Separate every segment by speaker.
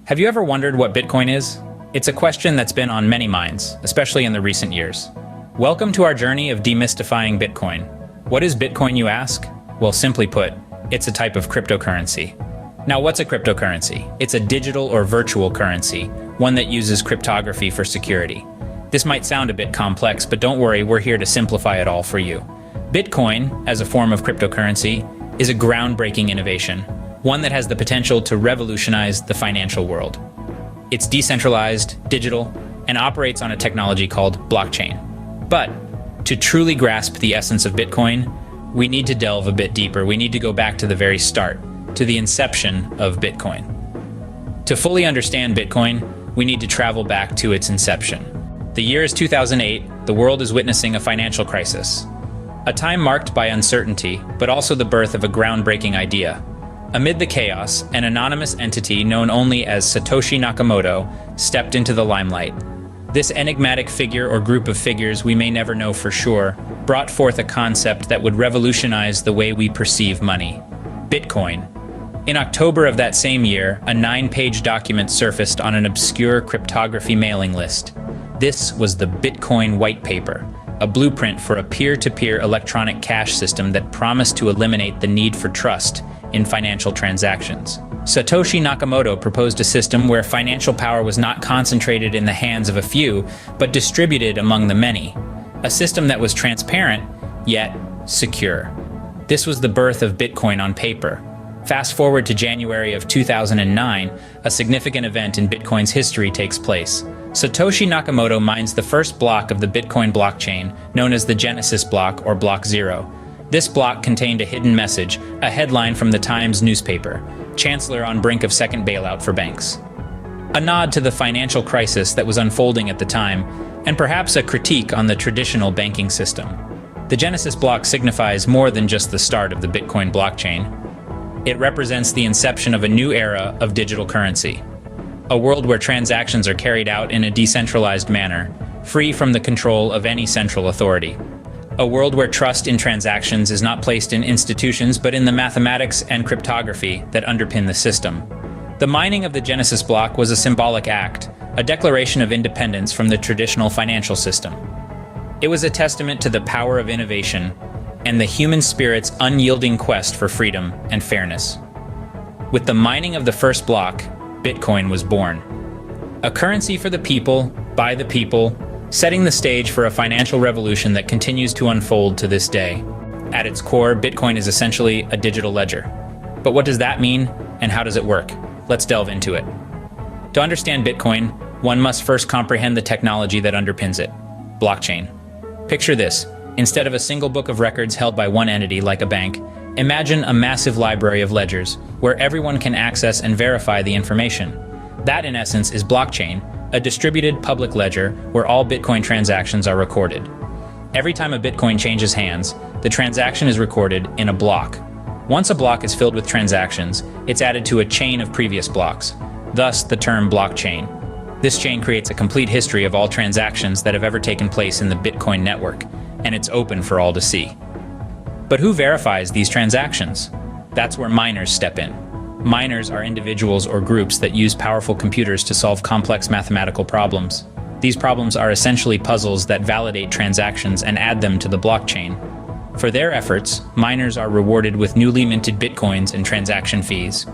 Speaker 1: Have you ever wondered what Bitcoin is? It's a question that's been on many minds, especially in the recent years. Welcome to our journey of demystifying Bitcoin. What is Bitcoin, you ask? Well, simply put, it's a type of cryptocurrency. Now, what's a cryptocurrency? It's a digital or virtual currency, one that uses cryptography for security. This might sound a bit complex, but don't worry, we're here to simplify it all for you. Bitcoin, as a form of cryptocurrency, is a groundbreaking innovation, one that has the potential to revolutionize the financial world. It's decentralized, digital, and operates on a technology called blockchain. But to truly grasp the essence of Bitcoin, we need to delve a bit deeper. We need to go back to the very start, to the inception of Bitcoin. To fully understand Bitcoin, we need to travel back to its inception. The year is 2008, the world is witnessing a financial crisis. A time marked by uncertainty, but also the birth of a groundbreaking idea. Amid the chaos, an anonymous entity known only as Satoshi Nakamoto stepped into the limelight. This enigmatic figure or group of figures we may never know for sure brought forth a concept that would revolutionize the way we perceive money: Bitcoin. In October of that same year, a 9-page document surfaced on an obscure cryptography mailing list. This was the Bitcoin white paper, a blueprint for a peer-to-peer electronic cash system that promised to eliminate the need for trust in financial transactions. Satoshi Nakamoto proposed a system where financial power was not concentrated in the hands of a few, but distributed among the many. A system that was transparent, yet secure. This was the birth of Bitcoin on paper. Fast forward to January of 2009, a significant event in Bitcoin's history takes place. Satoshi Nakamoto mines the first block of the Bitcoin blockchain, known as the Genesis block or Block 0. This block contained a hidden message, a headline from the Times newspaper: Chancellor on brink of second bailout for banks. A nod to the financial crisis that was unfolding at the time, and perhaps a critique on the traditional banking system. The Genesis block signifies more than just the start of the Bitcoin blockchain. It represents the inception of a new era of digital currency. A world where transactions are carried out in a decentralized manner, free from the control of any central authority. A world where trust in transactions is not placed in institutions but in the mathematics and cryptography that underpin the system. The mining of the Genesis block was a symbolic act, a declaration of independence from the traditional financial system. It was a testament to the power of innovation and the human spirit's unyielding quest for freedom and fairness. With the mining of the first block, Bitcoin was born. A currency for the people, by the people, setting the stage for a financial revolution that continues to unfold to this day. At its core, Bitcoin is essentially a digital ledger. But what does that mean, and how does it work? Let's delve into it. To understand Bitcoin, one must first comprehend the technology that underpins it: blockchain. Picture this: instead of a single book of records held by one entity like a bank, imagine a massive library of ledgers where everyone can access and verify the information. That, in essence, is blockchain, a distributed public ledger where all Bitcoin transactions are recorded. Every time a Bitcoin changes hands, the transaction is recorded in a block. Once a block is filled with transactions, it's added to a chain of previous blocks, thus the term blockchain. This chain creates a complete history of all transactions that have ever taken place in the Bitcoin network, and it's open for all to see. But who verifies these transactions? That's where miners step in. Miners are individuals or groups that use powerful computers to solve complex mathematical problems. These problems are essentially puzzles that validate transactions and add them to the blockchain. For their efforts, miners are rewarded with newly minted Bitcoins and transaction fees.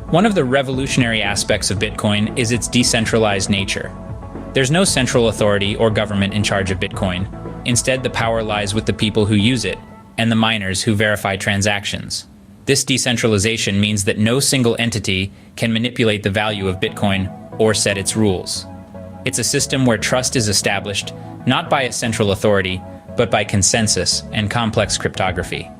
Speaker 1: One of the revolutionary aspects of Bitcoin is its decentralized nature. There's no central authority or government in charge of Bitcoin. Instead, the power lies with the people who use it and the miners who verify transactions. This decentralization means that no single entity can manipulate the value of Bitcoin or set its rules. It's a system where trust is established not by a central authority, but by consensus and complex cryptography.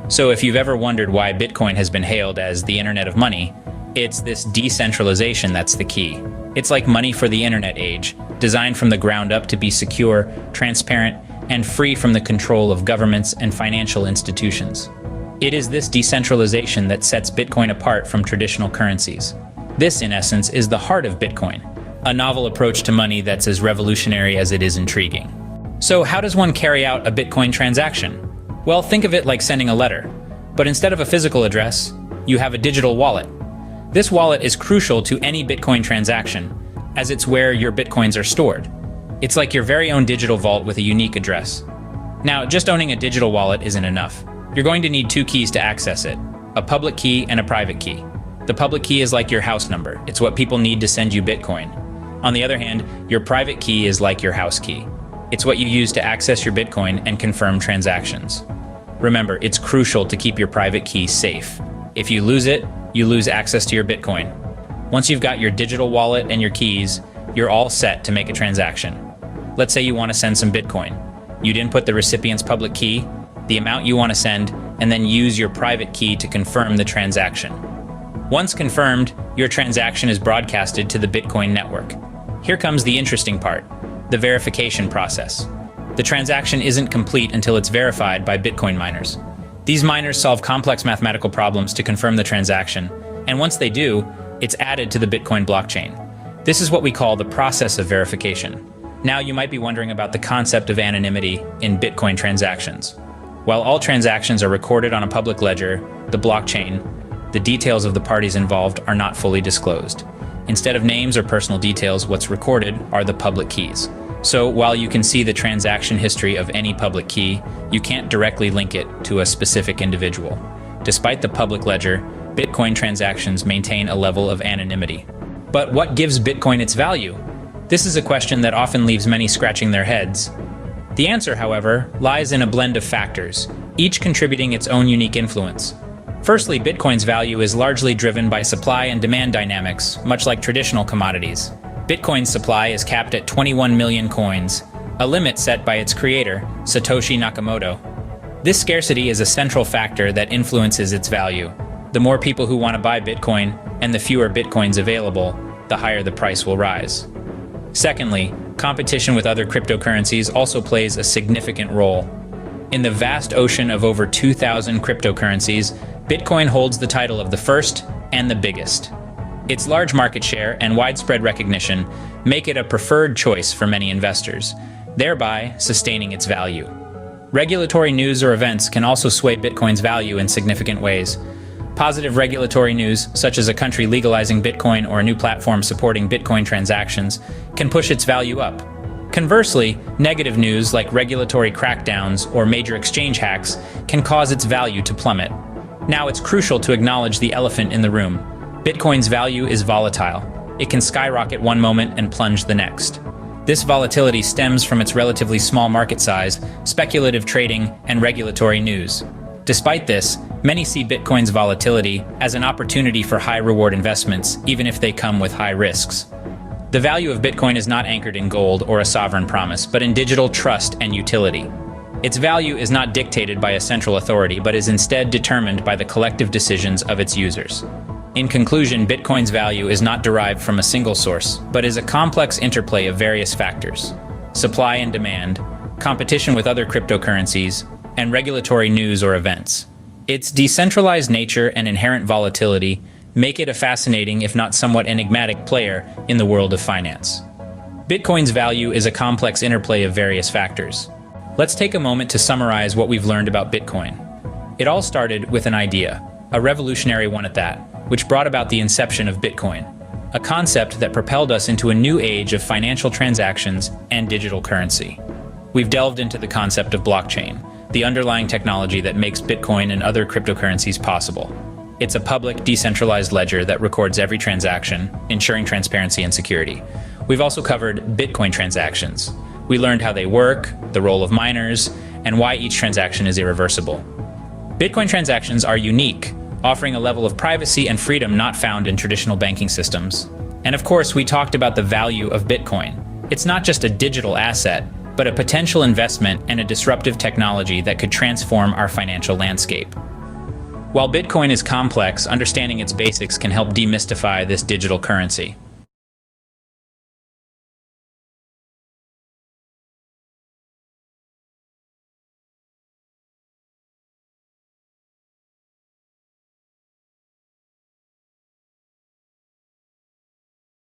Speaker 1: So if you've ever wondered why Bitcoin has been hailed as the Internet of Money, it's this decentralization that's the key. It's like money for the internet age, designed from the ground up to be secure, transparent, and free from the control of governments and financial institutions. It is this decentralization that sets Bitcoin apart from traditional currencies. This, in essence, is the heart of Bitcoin, a novel approach to money that's as revolutionary as it is intriguing. So how does one carry out a Bitcoin transaction? Well, think of it like sending a letter, but instead of a physical address, you have a digital wallet. This wallet is crucial to any Bitcoin transaction, as it's where your Bitcoins are stored. It's like your very own digital vault with a unique address. Now, just owning a digital wallet isn't enough. You're going to need two keys to access it, a public key and a private key. The public key is like your house number. It's what people need to send you Bitcoin. On the other hand, your private key is like your house key. It's what you use to access your Bitcoin and confirm transactions. Remember, it's crucial to keep your private key safe. If you lose it, you lose access to your Bitcoin. Once you've got your digital wallet and your keys, you're all set to make a transaction. Let's say you want to send some Bitcoin. You'd input the recipient's public key, the amount you want to send, and then use your private key to confirm the transaction. Once confirmed, your transaction is broadcasted to the Bitcoin network. Here comes the interesting part, the verification process. The transaction isn't complete until it's verified by Bitcoin miners. These miners solve complex mathematical problems to confirm the transaction, and once they do, it's added to the Bitcoin blockchain. This is what we call the process of verification. Now you might be wondering about the concept of anonymity in Bitcoin transactions. While all transactions are recorded on a public ledger, the blockchain, the details of the parties involved are not fully disclosed. Instead of names or personal details, what's recorded are the public keys. So while you can see the transaction history of any public key, you can't directly link it to a specific individual. Despite the public ledger, Bitcoin transactions maintain a level of anonymity. But what gives Bitcoin its value? This is a question that often leaves many scratching their heads. The answer, however, lies in a blend of factors, each contributing its own unique influence. Firstly, Bitcoin's value is largely driven by supply and demand dynamics, much like traditional commodities. Bitcoin's supply is capped at 21 million coins, a limit set by its creator, Satoshi Nakamoto. This scarcity is a central factor that influences its value. The more people who want to buy Bitcoin, and the fewer Bitcoins available, the higher the price will rise. Secondly, competition with other cryptocurrencies also plays a significant role. In the vast ocean of over 2,000 cryptocurrencies, Bitcoin holds the title of the first and the biggest. Its large market share and widespread recognition make it a preferred choice for many investors, thereby sustaining its value. Regulatory news or events can also sway Bitcoin's value in significant ways. Positive regulatory news, such as a country legalizing Bitcoin or a new platform supporting Bitcoin transactions, can push its value up. Conversely, negative news like regulatory crackdowns or major exchange hacks can cause its value to plummet. Now, it's crucial to acknowledge the elephant in the room. Bitcoin's value is volatile. It can skyrocket one moment and plunge the next. This volatility stems from its relatively small market size, speculative trading, and regulatory news. Despite this, many see Bitcoin's volatility as an opportunity for high-reward investments, even if they come with high risks. The value of Bitcoin is not anchored in gold or a sovereign promise, but in digital trust and utility. Its value is not dictated by a central authority, but is instead determined by the collective decisions of its users. In conclusion, Bitcoin's value is not derived from a single source, but is a complex interplay of various factors: supply and demand, competition with other cryptocurrencies, and regulatory news or events. Its decentralized nature and inherent volatility make it a fascinating, if not somewhat enigmatic, player in the world of finance. Bitcoin's value is a complex interplay of various factors. Let's take a moment to summarize what we've learned about Bitcoin. It all started with an idea, a revolutionary one at that, which brought about the inception of Bitcoin, a concept that propelled us into a new age of financial transactions and digital currency. We've delved into the concept of blockchain, the underlying technology that makes Bitcoin and other cryptocurrencies possible. It's a public, decentralized ledger that records every transaction, ensuring transparency and security. We've also covered Bitcoin transactions. We learned how they work, the role of miners, and why each transaction is irreversible. Bitcoin transactions are unique, offering a level of privacy and freedom not found in traditional banking systems. And of course, we talked about the value of Bitcoin. It's not just a digital asset, but a potential investment and a disruptive technology that could transform our financial landscape. While Bitcoin is complex, understanding its basics can help demystify this digital currency.